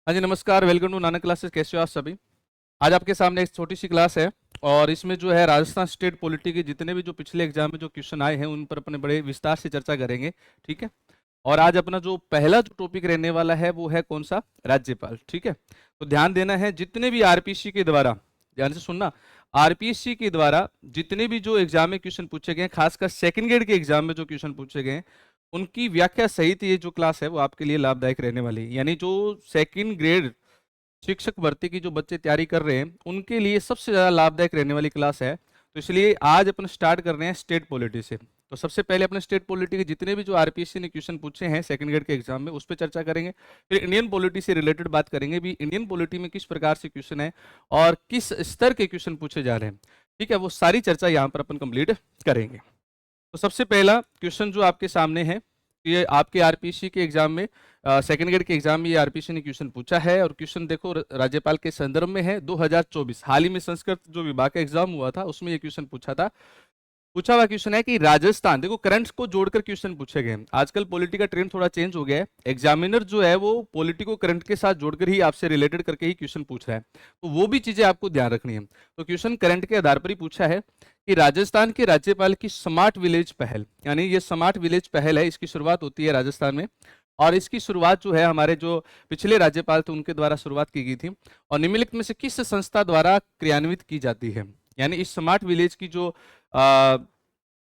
हाँ जी, नमस्कार। Welcome to Nanak classes. कैसे हो आप सभी? आज आपके सामने एक छोटी सी क्लास है और इसमें जो है राजस्थान स्टेट पॉलिटी के जितने भी जो पिछले एग्जाम में जो क्वेश्चन आए हैं उन पर अपने बड़े विस्तार से चर्चा करेंगे। ठीक है। और आज अपना जो पहला जो टॉपिक रहने वाला है वो है कौन सा? राज्यपाल। ठीक है। तो ध्यान देना है, जितने भी आरपीसी के द्वारा, ध्यान से सुनना, आरपीसी के द्वारा जितने भी जो एग्जाम में क्वेश्चन पूछे गए हैं, खासकर सेकंड ग्रेड के एग्जाम में जो क्वेश्चन पूछे गए हैं, उनकी व्याख्या सहित ये जो क्लास है वो आपके लिए लाभदायक रहने वाली है। यानी जो सेकंड ग्रेड शिक्षक भर्ती की जो बच्चे तैयारी कर रहे हैं उनके लिए सबसे ज़्यादा लाभदायक रहने वाली क्लास है। तो इसलिए आज अपन स्टार्ट कर रहे हैं स्टेट पॉलिटी से। तो सबसे पहले अपने स्टेट पॉलिटी के जितने भी जो आरपीएससी ने क्वेश्चन पूछे हैं सेकंड ग्रेड के एग्जाम में उस पर चर्चा करेंगे। फिर इंडियन पॉलिटी से रिलेटेड बात करेंगे भी, इंडियन पॉलिटी में किस प्रकार से क्वेश्चन है और किस स्तर के क्वेश्चन पूछे जा रहे हैं। ठीक है, वो सारी चर्चा यहाँ पर अपन कंप्लीट करेंगे। तो सबसे पहला क्वेश्चन जो आपके सामने है, ये आपके आरपीसी के एग्जाम में सेकंड ग्रेड के एग्जाम में ये आरपीसी ने क्वेश्चन पूछा है और क्वेश्चन देखो राज्यपाल के संदर्भ में है 2024। हाल ही में संस्कृत जो विभाग का एग्जाम हुआ था उसमें ये क्वेश्चन पूछा था। पूछा हुआ क्वेश्चन है कि राजस्थान, देखो करंट्स को जोड़कर क्वेश्चन पूछे गए हैं। आजकल पॉलिटी का ट्रेंड थोड़ा चेंज हो गया है, एग्जामिनर जो है वो पॉलिटी को करंट के साथ जोड़कर ही आपसे रिलेटेड करके ही क्वेश्चन पूछ रहा है। तो वो भी चीजें आपको ध्यान रखनी है। तो क्वेश्चन करंट के आधार पर ही पूछा है कि राजस्थान के राज्यपाल की स्मार्ट विलेज पहल, यानी ये स्मार्ट विलेज पहल है, इसकी शुरुआत होती है राजस्थान में और इसकी शुरुआत जो है हमारे जो पिछले राज्यपाल थे उनके द्वारा शुरुआत की गई थी और निम्नलिखित में से किस संस्था द्वारा क्रियान्वित की जाती है। यानी इस स्मार्ट विलेज की जो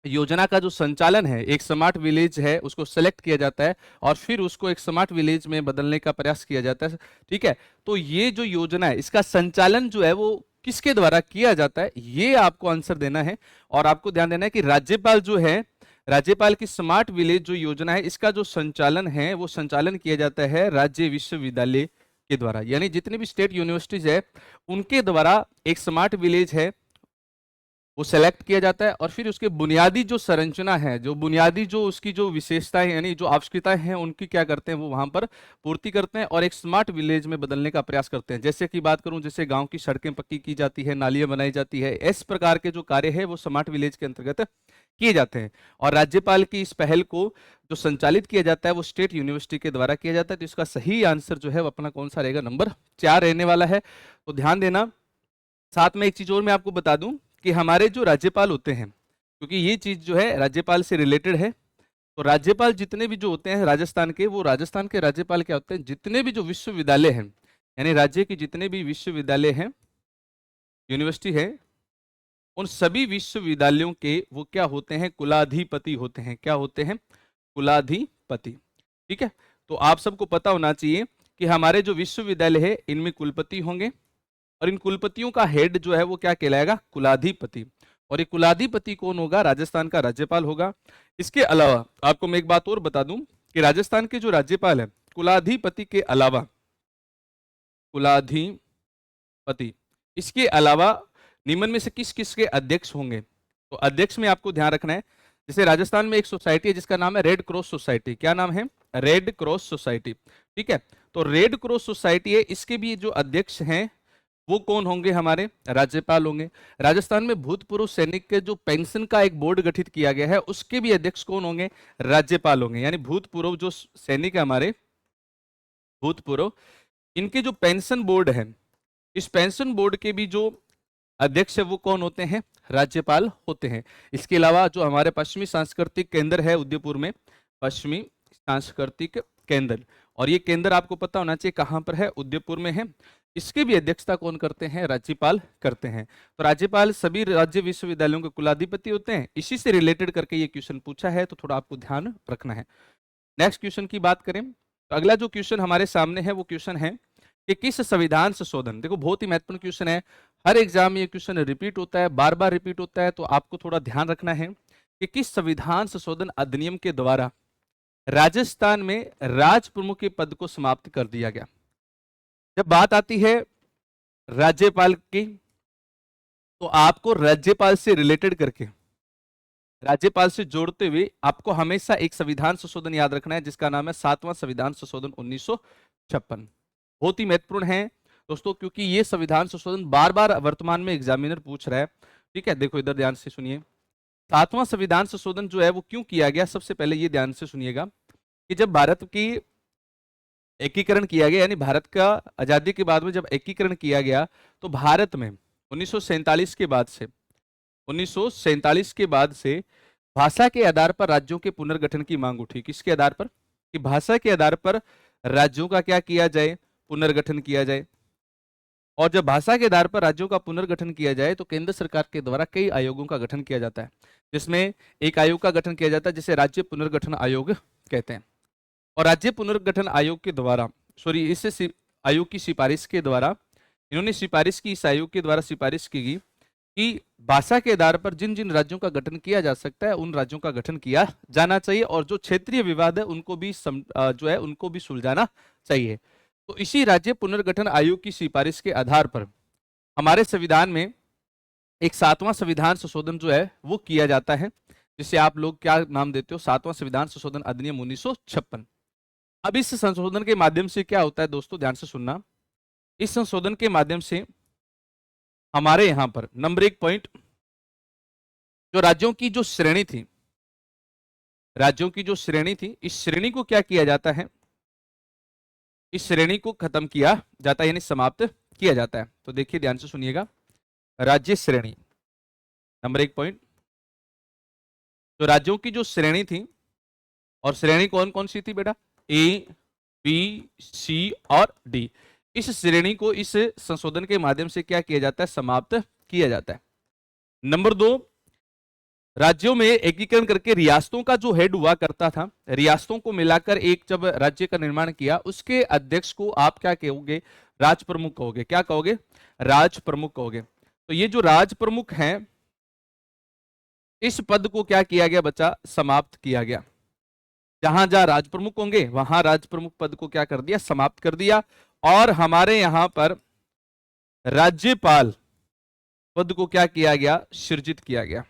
योजना का जो संचालन है, एक स्मार्ट विलेज है उसको सेलेक्ट किया जाता है और फिर उसको एक स्मार्ट विलेज में बदलने का प्रयास किया जाता है। ठीक है, तो ये जो योजना है इसका संचालन जो है वो किसके द्वारा किया जाता है, ये आपको आंसर देना है। और आपको ध्यान देना है कि राज्यपाल जो है, राज्यपाल की स्मार्ट विलेज जो योजना है इसका जो संचालन है वो संचालन किया जाता है राज्य विश्वविद्यालय के द्वारा। यानी जितनी भी स्टेट यूनिवर्सिटीज है उनके द्वारा एक स्मार्ट विलेज है वो सेलेक्ट किया जाता है और फिर उसके बुनियादी जो संरचना है, जो बुनियादी जो उसकी जो विशेषताएं यानी जो आवश्यकताएं हैं उनकी क्या करते हैं वो वहां पर पूर्ति करते हैं और एक स्मार्ट विलेज में बदलने का प्रयास करते हैं। जैसे कि बात करूं, जैसे गांव की सड़कें पक्की की जाती है, नालियां बनाई जाती है, इस प्रकार के जो कार्य है वो स्मार्ट विलेज के अंतर्गत किए जाते हैं। और राज्यपाल की इस पहल को जो संचालित किया जाता है वो स्टेट यूनिवर्सिटी के द्वारा किया जाता है। तो इसका सही आंसर जो है वो अपना कौन सा रहेगा? नंबर 4 रहने वाला है। तो ध्यान देना। साथ में एक चीज और मैं आपको बता दूं कि हमारे जो राज्यपाल होते हैं, क्योंकि ये चीज जो है राज्यपाल से रिलेटेड है, तो राज्यपाल जितने भी जो होते हैं राजस्थान के, वो राजस्थान के राज्यपाल क्या होते हैं, जितने भी जो विश्वविद्यालय हैं यानी राज्य के जितने भी विश्वविद्यालय हैं, यूनिवर्सिटी है, उन सभी विश्वविद्यालयों के वो क्या होते हैं? कुलाधिपति होते हैं। क्या होते हैं? कुलाधिपति। ठीक है, तो आप सबको पता होना चाहिए कि हमारे जो विश्वविद्यालय है इनमें कुलपति होंगे और इन कुलपतियों का हेड जो है वो क्या कहलाएगा? कुलाधिपति। और ये कुलाधिपति कौन होगा? राजस्थान का राज्यपाल होगा। इसके अलावा आपको मैं एक बात और बता दूं कि राजस्थान के जो राज्यपाल है, कुलाधिपति के अलावा, कुलाधिपति, इसके अलावा निम्न में से किस किस के अध्यक्ष होंगे? तो अध्यक्ष में आपको ध्यान रखना है, जैसे राजस्थान में एक सोसाइटी है जिसका नाम है रेड क्रॉस सोसाइटी। क्या नाम है? Red cross society. ठीक है, तो रेड क्रॉस सोसाइटी है, इसके भी जो अध्यक्ष हैं वो कौन होंगे? हमारे राज्यपाल होंगे। राजस्थान में भूतपूर्व सैनिक के जो पेंशन का एक बोर्ड गठित किया गया है उसके भी अध्यक्ष कौन होंगे? राज्यपाल होंगे। यानी भूतपूर्व जो सैनिक है हमारे, भूतपूर्व, इनके जो पेंशन बोर्ड है, इस पेंशन बोर्ड के भी जो अध्यक्ष है वो कौन होते हैं? राज्यपाल होते हैं। इसके अलावा जो हमारे पश्चिमी सांस्कृतिक केंद्र है उदयपुर में, पश्चिमी सांस्कृतिक केंद्र, और ये केंद्र आपको पता होना चाहिए कहां पर है? उदयपुर में है। इसकी भी अध्यक्षता कौन करते हैं? राज्यपाल करते हैं। तो राज्यपाल सभी राज्य विश्वविद्यालयों के कुलाधिपति होते हैं। इसी से रिलेटेड करके ये क्वेश्चन पूछा है, तो थोड़ा आपको ध्यान रखना है। नेक्स्ट क्वेश्चन की बात करें तो अगला जो क्वेश्चन हमारे सामने है वो क्वेश्चन है कि किस संविधान संशोधन, देखो बहुत ही महत्वपूर्ण क्वेश्चन है, हर एग्जाम में ये क्वेश्चन रिपीट होता है, बार बार रिपीट होता है, तो आपको थोड़ा ध्यान रखना है कि किस संविधान संशोधन अधिनियम के द्वारा राजस्थान में राज प्रमुख के पद को समाप्त कर दिया गया। जब बात आती है राज्यपाल की, तो आपको राज्यपाल से रिलेटेड करके, राज्यपाल से जोड़ते हुए आपको हमेशा एक संविधान संशोधन याद रखना है जिसका नाम है 7वां संविधान संशोधन 1956। बहुत ही महत्वपूर्ण है दोस्तों, क्योंकि ये संविधान संशोधन बार बार वर्तमान में एग्जामिनर पूछ रहा है। ठीक है, देखो इधर ध्यान से सुनिए। 7वां संविधान संशोधन जो है वो क्यों किया गया, सबसे पहले ये ध्यान से सुनिएगा कि जब भारत की एकीकरण किया गया, यानी भारत का आजादी के बाद में जब एकीकरण किया गया तो भारत में 1947 के बाद से 1947 के बाद से भाषा के आधार पर राज्यों के पुनर्गठन की मांग उठी। किसके आधार पर? कि भाषा के आधार पर राज्यों का क्या किया जाए? पुनर्गठन किया जाए। और जब भाषा के आधार पर राज्यों का पुनर्गठन किया जाए तो केंद्र सरकार के द्वारा कई आयोगों का गठन किया जाता है, जिसमें एक आयोग का गठन किया जाता है जिसे राज्य पुनर्गठन आयोग कहते हैं। और राज्य पुनर्गठन आयोग के द्वारा इस आयोग की सिफारिश के द्वारा इन्होंने सिफारिश की, इस आयोग के द्वारा सिफारिश की गई कि भाषा के आधार पर जिन जिन राज्यों का गठन किया जा सकता है उन राज्यों का गठन किया जाना चाहिए, और जो क्षेत्रीय विवाद है उनको भी उनको भी सुलझाना चाहिए। तो इसी राज्य पुनर्गठन आयोग की सिफारिश के आधार पर हमारे संविधान में एक 7वां संविधान संशोधन जो है वो किया जाता है, जिसे आप लोग क्या नाम देते हो? 7वां संविधान संशोधन अधिनियम 1956। अब इस संशोधन के माध्यम से क्या होता है दोस्तों, ध्यान से सुनना। इस संशोधन के माध्यम से हमारे यहां पर नंबर 1 पॉइंट, जो राज्यों की जो श्रेणी थी, इस श्रेणी को क्या किया जाता है? इस श्रेणी को खत्म किया जाता है, यानी समाप्त किया जाता है। तो देखिए ध्यान से सुनिएगा, राज्य श्रेणी नंबर 1 पॉइंट, तो राज्यों की जो श्रेणी थी, और श्रेणी कौन कौन सी थी बेटा? ए, बी, सी और डी। इस श्रेणी को इस संशोधन के माध्यम से क्या किया जाता है? समाप्त किया जाता है। नंबर 2, राज्यों में एकीकरण करके रियासतों का जो हेड हुआ करता था, रियासतों को मिलाकर एक जब राज्य का निर्माण किया, उसके अध्यक्ष को आप क्या कहोगे? राज प्रमुख कहोगे। क्या कहोगे? राज प्रमुख कहोगे। तो ये जो राज प्रमुख हैं, इस पद को क्या किया गया बच्चा? समाप्त किया गया। जहां जहां राज प्रमुख होंगे वहां राज प्रमुख पद को क्या कर दिया? समाप्त कर दिया। और हमारे यहां पर राज्यपाल पद को क्या किया गया? सृजित किया गया।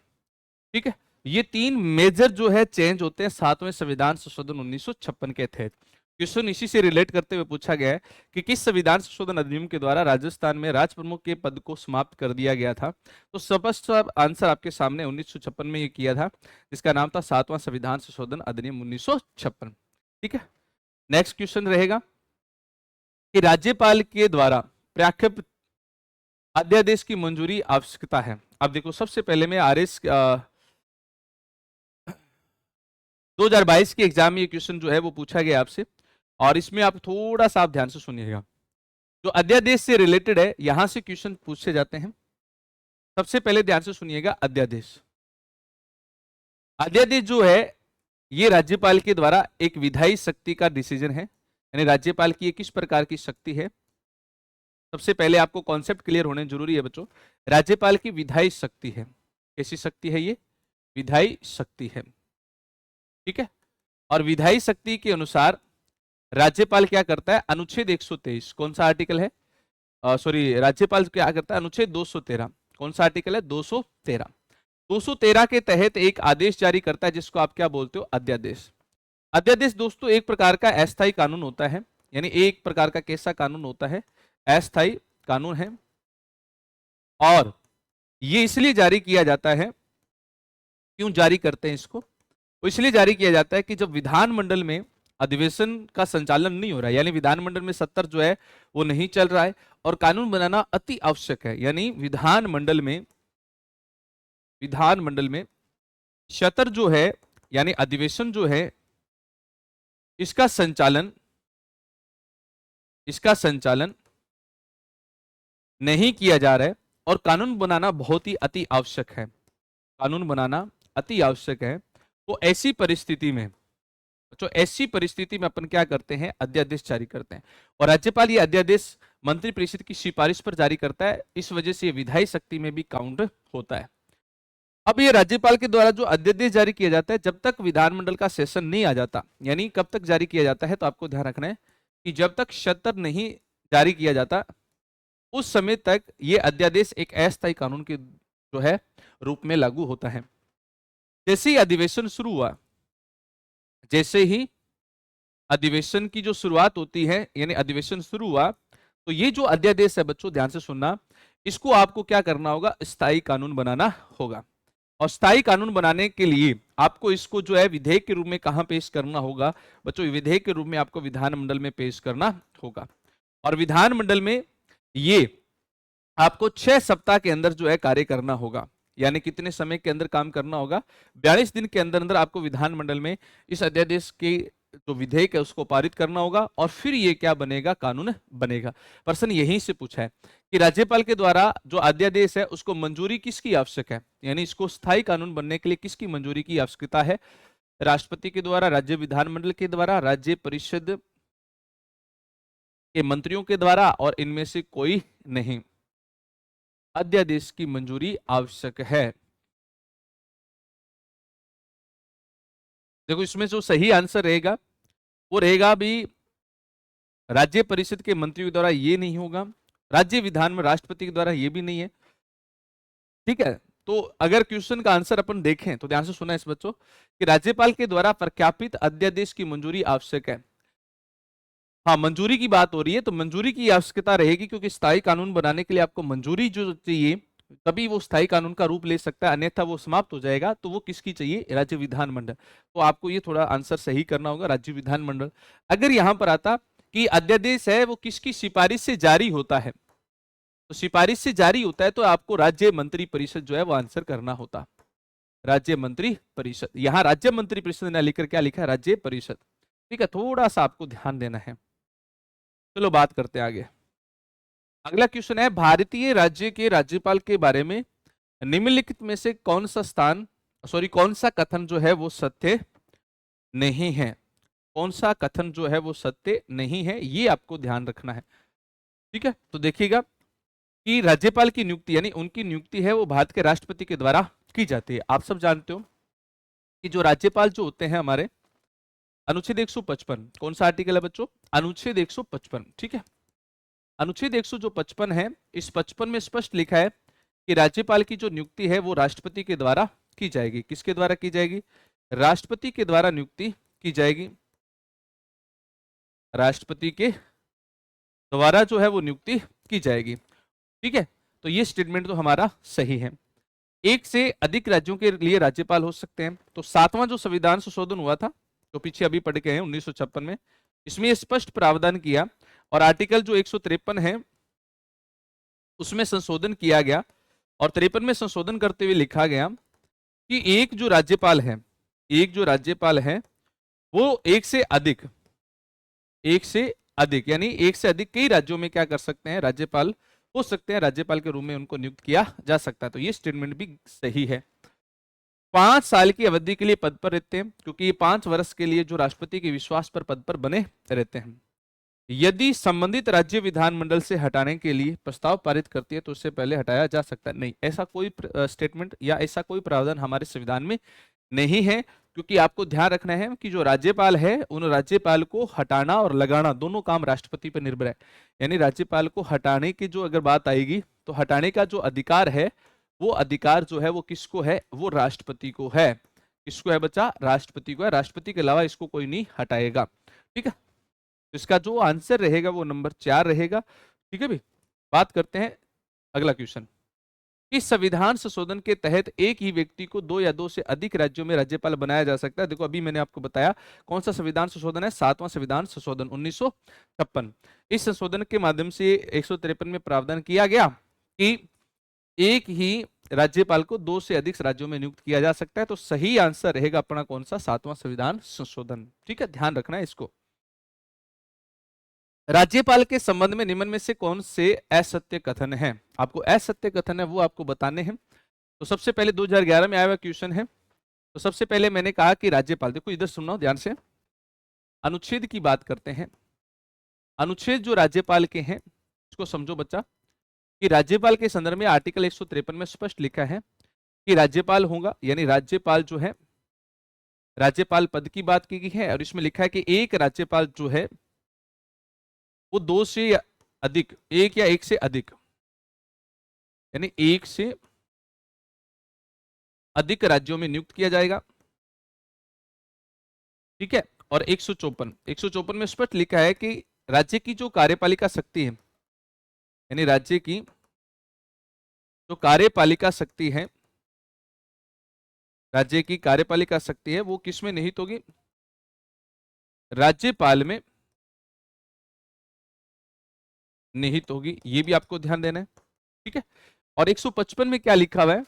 ठीक है, ये 3 मेजर जो है चेंज होते हैं 7वें संविधान संशोधन 1956 के तहत। क्वेश्चन इसी से रिलेट करते हुए पूछा गया है कि किस संविधान संशोधन अधिनियम के द्वारा राजस्थान में राज प्रमुख के पद को समाप्त कर दिया गया था? तो स्पष्ट आंसर आपके सामने 1956 में ये किया था, जिसका नाम था 7वां संविधान संशोधन अधिनियम 1956। ठीक है, नेक्स्ट क्वेश्चन रहेगा कि राज्यपाल के द्वारा प्रख्यापित अध्यादेश की मंजूरी आवश्यकता है। अब देखो, सबसे पहले मैं आरएस 2022 के एग्जाम में ये क्वेश्चन जो है वो पूछा गया आपसे, और इसमें आप थोड़ा सा आप ध्यान से सुनिएगा। जो अध्यादेश से रिलेटेड है, यहां से क्वेश्चन पूछे जाते हैं। सबसे पहले ध्यान से सुनिएगा, अध्यादेश। अध्यादेश जो है ये राज्यपाल के द्वारा एक विधायी शक्ति का डिसीजन है, यानी राज्यपाल की ये किस प्रकार की शक्ति है? सबसे पहले आपको कॉन्सेप्ट क्लियर होने जरूरी है बच्चों। राज्यपाल की विधायी शक्ति है। कैसी शक्ति है ये? विधायी शक्ति है। ठीक है, और विधायी शक्ति के अनुसार राज्यपाल क्या करता है? अनुच्छेद 123, कौन सा आर्टिकल है? राज्यपाल क्या करता है? अनुच्छेद 213, कौन सा आर्टिकल है? 213। 213 के तहत एक आदेश जारी करता है, जिसको आप क्या बोलते हो? अध्यादेश। अध्यादेश दोस्तों एक प्रकार का अस्थायी कानून होता है, यानी एक प्रकार का कैसा कानून होता है? अस्थायी कानून है। और ये इसलिए जारी किया जाता है, क्यों जारी करते हैं इसको? तो इसलिए जारी किया जाता है कि जब विधानमंडल में अधिवेशन का संचालन नहीं हो रहा है, यानी विधानमंडल में सत्र जो है वो नहीं चल रहा है, और कानून बनाना अति आवश्यक है, यानी विधानमंडल में सत्र जो है यानी अधिवेशन जो है इसका संचालन नहीं किया जा रहा है, और कानून बनाना बहुत ही अति आवश्यक है। कानून बनाना अति आवश्यक है। तो ऐसी परिस्थिति में अपन क्या करते हैं? अध्यादेश जारी करते हैं, और राज्यपाल ये अध्यादेश मंत्रिपरिषद की सिफारिश पर जारी करता है। इस वजह से ये विधायी शक्ति में भी काउंट होता है। अब ये राज्यपाल के द्वारा जो अध्यादेश जारी किया जाता है, जब तक विधानमंडल का सेशन नहीं आ जाता, यानी कब तक जारी किया जाता है? तो आपको ध्यान रखना है कि जब तक सत्र नहीं जारी किया जाता, उस समय तक ये अध्यादेश एक अस्थायी कानून के जो है रूप में लागू होता है। जैसे ही अधिवेशन शुरू हुआ, जैसे ही अधिवेशन की जो शुरुआत होती है, यानी अधिवेशन शुरू हुआ, तो ये जो अध्यादेश है बच्चों ध्यान से सुनना, इसको आपको क्या करना होगा? स्थायी कानून बनाना होगा। और स्थायी कानून बनाने के लिए आपको इसको जो है विधेयक के रूप में कहां पेश करना होगा बच्चों? विधेयक के रूप में आपको विधानमंडल में पेश करना होगा। और विधानमंडल में ये आपको 6 सप्ताह के अंदर जो है कार्य करना होगा। यानी कितने समय के अंदर काम करना होगा? 42 दिन के अंदर अंदर आपको विधानमंडल में इस अध्यादेश के जो विधेयक है उसको पारित करना होगा और फिर ये क्या बनेगा? कानून बनेगा। प्रश्न यहीं से पूछा है कि राज्यपाल के द्वारा जो अध्यादेश है उसको मंजूरी किसकी आवश्यक है? यानी इसको स्थायी कानून बनने के लिए किसकी मंजूरी की आवश्यकता है? राष्ट्रपति के द्वारा, राज्य विधानमंडल के द्वारा, राज्य परिषद के मंत्रियों के द्वारा, और इनमें से कोई नहीं। अध्यादेश की मंजूरी आवश्यक है। देखो इसमें जो सही आंसर रहेगा वो रहेगा भी राज्य परिषद के मंत्रियों द्वारा ये नहीं होगा, राज्य विधान में राष्ट्रपति के द्वारा ये भी नहीं है। ठीक है, तो अगर क्वेश्चन का आंसर अपन देखें तो ध्यान से सुना इस बच्चों कि राज्यपाल के द्वारा प्रख्यापित अध्यादेश की मंजूरी आवश्यक है। हाँ, मंजूरी की बात हो रही है तो मंजूरी की आवश्यकता रहेगी क्योंकि स्थायी कानून बनाने के लिए आपको मंजूरी जो चाहिए तभी वो स्थायी कानून का रूप ले सकता है, अन्यथा वो समाप्त हो जाएगा। तो वो किसकी चाहिए? राज्य विधानमंडल। तो आपको ये थोड़ा आंसर सही करना होगा, राज्य विधानमंडल। अगर यहां पर आता कि अध्यादेश है वो किसकी सिफारिश से जारी होता है, तो सिफारिश से जारी होता है तो आपको राज्य मंत्री परिषद जो है वो आंसर करना होता। राज्य मंत्री परिषद, यहां राज्य मंत्री परिषद ने लिखकर क्या लिखा है? राज्य परिषद। ठीक है, थोड़ा सा आपको ध्यान देना है। चलो बात करते हैं आगे। अगला क्वेश्चन है भारतीय राज्य के राज्यपाल के बारे में निम्नलिखित में से कौन सा कथन जो है वो सत्य नहीं है? कौन सा कथन जो है वो सत्य नहीं है, ये आपको ध्यान रखना है। ठीक है, तो देखिएगा कि राज्यपाल की नियुक्ति यानी उनकी नियुक्ति है वो भारत के राष्ट्रपति के द्वारा की जाती है। आप सब जानते हो कि जो राज्यपाल जो होते हैं हमारे, अनुच्छेद 155, कौन सा आर्टिकल है बच्चों? अनुच्छेद 155। ठीक है, अनुच्छेद 155 है, इस 55 में स्पष्ट लिखा है कि राज्यपाल की जो नियुक्ति है वो राष्ट्रपति के द्वारा की जाएगी। किसके द्वारा की जाएगी? राष्ट्रपति के द्वारा नियुक्ति की जाएगी। राष्ट्रपति के द्वारा जो है वो नियुक्ति की जाएगी। ठीक है, तो ये स्टेटमेंट तो हमारा सही है। एक से अधिक राज्यों के लिए राज्यपाल हो सकते हैं। तो 7वां जो संविधान संशोधन हुआ था, जो पीछे अभी पढ़ के हैं 1956 में, इसमें स्पष्ट प्रावधान किया और आर्टिकल जो 153 है उसमें संशोधन किया गया और 53 में संशोधन करते हुए लिखा गया कि एक जो राज्यपाल है वो एक से अधिक यानी एक से अधिक कई राज्यों में क्या कर सकते हैं? राज्यपाल हो सकते हैं। राज्यपाल के रूप में उनको नियुक्त किया जा सकता है। तो ये स्टेटमेंट भी सही है। 5 साल की अवधि के लिए पद पर रहते हैं क्योंकि ये 5 वर्ष के लिए जो राष्ट्रपति के विश्वास पर पद पर बने रहते हैं। यदि संबंधित राज्य विधानमंडल से हटाने के लिए प्रस्ताव पारित करती है तो उससे पहले हटाया जा सकता है। नहीं, ऐसा कोई स्टेटमेंट या ऐसा कोई प्रावधान हमारे संविधान में नहीं है, क्योंकि आपको ध्यान रखना है कि जो राज्यपाल है उन राज्यपाल को हटाना और लगाना दोनों काम राष्ट्रपति पर निर्भर है। यानी राज्यपाल को हटाने की जो अगर बात आएगी तो हटाने का जो अधिकार है वो अधिकार जो है वो किसको है? वो राष्ट्रपति को है। किसको है बच्चा? राष्ट्रपति को है। राष्ट्रपति के अलावा इसको कोई नहीं हटाएगा। ठीक है, तो इसका जो आंसर रहेगा वो नंबर 4 रहेगा। ठीक है भी, बात करते हैं अगला क्वेश्चन। इस संविधान संशोधन के तहत एक ही व्यक्ति को 2 या 2 से अधिक राज्यों में राज्यपाल बनाया जा सकता है। देखो अभी मैंने आपको बताया कौन सा संविधान संशोधन है? 7वां संविधान संशोधन 1956। इस संशोधन के माध्यम से 153 में प्रावधान किया गया कि एक ही राज्यपाल को 2 से अधिक राज्यों में नियुक्त किया जा सकता है। तो सही आंसर रहेगा अपना कौन सा? 7वां संविधान संशोधन। ठीक है, ध्यान रखना है इसको। राज्यपाल के संबंध में निम्न में से कौन से असत्य कथन है? आपको असत्य कथन है वो आपको बताने हैं। तो सबसे पहले 2011 में आया हुआ क्वेश्चन है। तो सबसे पहले मैंने कहा कि राज्यपाल, देखो इधर सुनना ध्यान से, अनुच्छेद की बात करते हैं। अनुच्छेद जो राज्यपाल के हैं इसको समझो बच्चा कि राज्यपाल के संदर्भ में आर्टिकल 153 में स्पष्ट लिखा है कि राज्यपाल होगा, यानी राज्यपाल जो है, राज्यपाल पद की बात की गई है और इसमें लिखा है कि एक राज्यपाल जो है वो 2 से अधिक, एक या एक से अधिक, यानी एक से अधिक राज्यों में नियुक्त किया जाएगा। ठीक है, और 154 में स्पष्ट लिखा है कि राज्य की जो कार्यपालिका शक्ति है, यानी राज्य की जो कार्यपालिका शक्ति है राज्य की कार्यपालिका शक्ति है वो किस में निहित होगी? राज्यपाल में निहित होगी, ये भी आपको ध्यान देना है, ठीक है। और 155 में क्या लिखा हुआ है?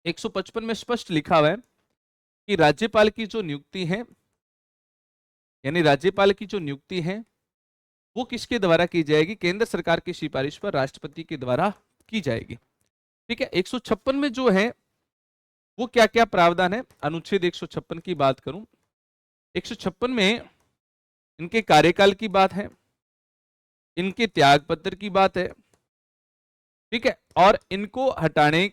155 में स्पष्ट लिखा हुआ है कि राज्यपाल की जो नियुक्ति है, यानी राज्यपाल की जो नियुक्ति है वो किसके द्वारा की जाएगी? केंद्र सरकार की सिफारिश पर राष्ट्रपति के द्वारा की जाएगी, ठीक है। 156 में जो है वो क्या क्या प्रावधान है? अनुच्छेद 156 की बात करूं, 156 में इनके कार्यकाल की बात है, इनके त्याग पत्र की बात है, ठीक है, और इनको हटाने,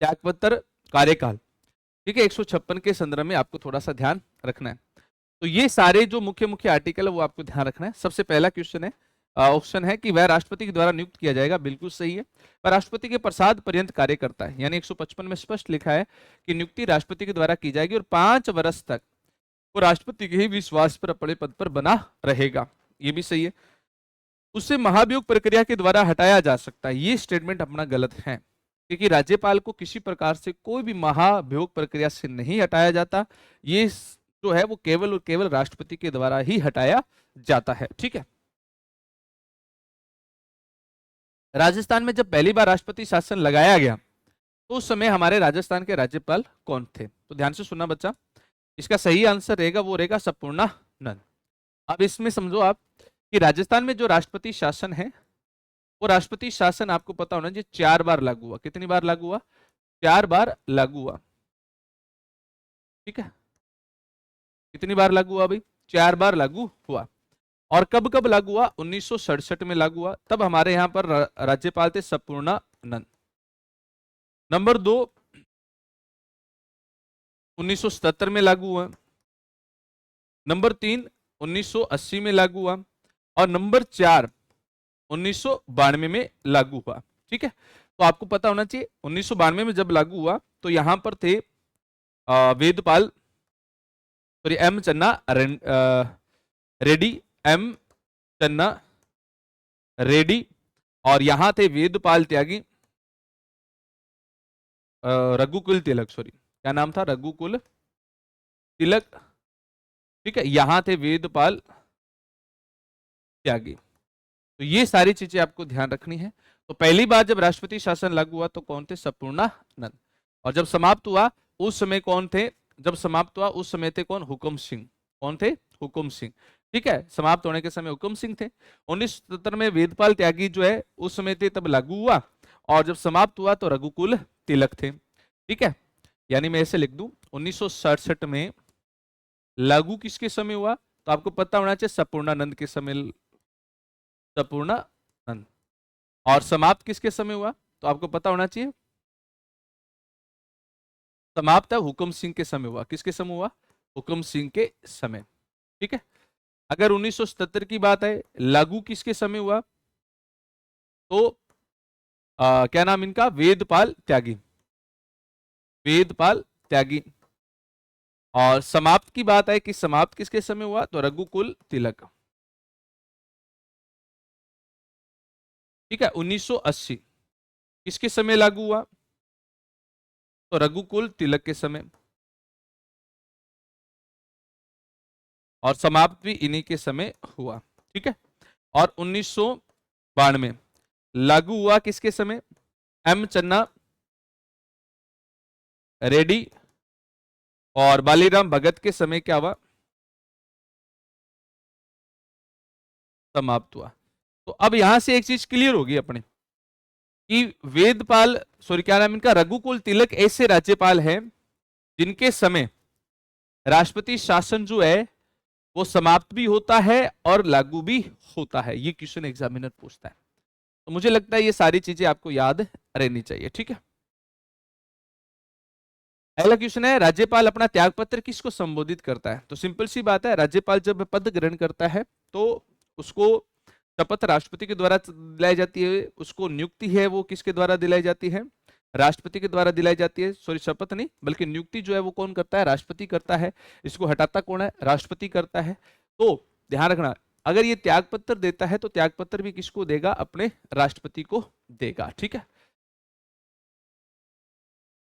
त्याग पत्र, कार्यकाल, ठीक है, 156 के संदर्भ में आपको थोड़ा सा ध्यान रखना है। तो ये सारे जो मुख्य मुख्य आर्टिकल है वो आपको ध्यान रखना है। सबसे पहला क्वेश्चन है, ऑप्शन है कि वह राष्ट्रपति के द्वारा नियुक्त किया जाएगा, बिल्कुल सही है। पर राष्ट्रपति के प्रसाद पर्यंत कार्य करता है, यानी 155 में स्पष्ट लिखा है कि नियुक्ति राष्ट्रपति के द्वारा की जाएगी और 5 वर्ष तक वो राष्ट्रपति के ही विश्वास पर अपने पद पर बना रहेगा, ये भी सही है। उससे महाभियोग प्रक्रिया के द्वारा हटाया जा सकता है, ये स्टेटमेंट अपना गलत है, क्योंकि राज्यपाल को किसी प्रकार से कोई भी महाभियोग प्रक्रिया से नहीं हटाया जाता, ये जो है वो केवल और केवल राष्ट्रपति के द्वारा ही हटाया जाता है, ठीक है। राजस्थान में जब पहली बार राष्ट्रपति शासन लगाया गया तो उस समय हमारे राजस्थान के राज्यपाल कौन थे? तो ध्यान से सुनना बच्चा, इसका सही आंसर रहेगा वो रहेगा संपूर्णानंद। अब इसमें समझो आप कि राजस्थान में जो राष्ट्रपति शासन है वो राष्ट्रपति शासन आपको पता होना चाहिए 4 बार लागू हुआ। कितनी बार लागू हुआ? 4 बार लागू हुआ, ठीक है। कितनी बार लागू हुआ भाई? 4 बार लागू हुआ। और कब कब लागू हुआ? 1967 में लागू हुआ, तब हमारे यहां पर राज्यपाल थे संपूर्णानंद। नंबर 2 1977 में लागू हुआ। नंबर 3 1980 में लागू हुआ और नंबर 4 1992 में लागू हुआ, ठीक है। तो आपको पता होना चाहिए 1992 में जब लागू हुआ तो यहां पर थे वेदपाल, सॉरी एम चन्ना रेड्डी, एम चन्ना रेड्डी, और यहां थे वेदपाल त्यागी, रघुकुल तिलक, सॉरी क्या नाम था? रघुकुल तिलक, ठीक है, यहां थे वेदपाल त्यागी। तो ये सारी चीजें आपको ध्यान रखनी है। तो पहली बार जब राष्ट्रपति शासन लागू हुआ तो कौन थे? संपूर्णानंद। और जब समाप्त हुआ उस समय कौन थे? जब समाप्त हुआ उस समय थे कौन? हुकुम सिंह। कौन थे? हुकुम सिंह, ठीक है। समाप्त होने के समय हुकुम सिंह थे। 1977 में वेदपाल त्यागी जो है उस समय थे, तब लागू हुआ, और जब समाप्त हुआ तो रघुकुल तिलक थे, ठीक है। यानी मैं ऐसे लिख दूं 1967 में लागू किसके समय हुआ? तो आपको पता होना चाहिए संपूर्णानंद के समय, संपूर्णानंद। और समाप्त किसके समय हुआ? तो आपको पता होना चाहिए समाप्त हुकुम सिंह के समय हुआ। किसके समय हुआ? हुकुम सिंह के समय, ठीक है। अगर 1977 की बात है, लागू किसके समय हुआ? तो क्या नाम इनका? वेदपाल त्यागी, वेदपाल त्यागी। और समाप्त की बात है कि समाप्त किसके समय हुआ? तो रघुकुल तिलक, ठीक है। 1980 किसके समय लागू हुआ? तो रघुकुल तिलक के समय, और समाप्त भी इन्हीं के समय हुआ, ठीक है। और 1992 लागू हुआ किसके समय? एम चन्ना रेड्डी और बालीराम भगत के समय क्या हुआ? समाप्त हुआ। तो अब यहां से एक चीज क्लियर होगी अपने कि वेदपाल, सॉरी क्या नाम इनका? रघुकुल तिलक ऐसे राज्यपाल हैं जिनके समय राष्ट्रपति शासन जो है वो समाप्त भी होता है और लागू भी होता है। ये क्वेश्चन एग्जामिनर पूछता है, तो मुझे लगता है ये सारी चीजें आपको याद रहनी चाहिए, ठीक है। अगला क्वेश्चन है, राज्यपाल अपना त्यागपत्र किसको संबोधित करता है? तो सिंपल सी बात है, राज्यपाल जब पद ग्रहण करता है तो उसको शपथ राष्ट्रपति के द्वारा दिलाई जाती है, उसको नियुक्ति है वो किसके द्वारा दिलाई जाती है? राष्ट्रपति के द्वारा दिलाई जाती है। सॉरी, शपथ नहीं बल्कि नियुक्ति जो है वो कौन करता है? राष्ट्रपति करता है। इसको हटाता कौन है? राष्ट्रपति करता है। तो ध्यान रखना, अगर ये त्यागपत्र देता है तो त्यागपत्र भी किसको देगा? अपने राष्ट्रपति को देगा, ठीक है।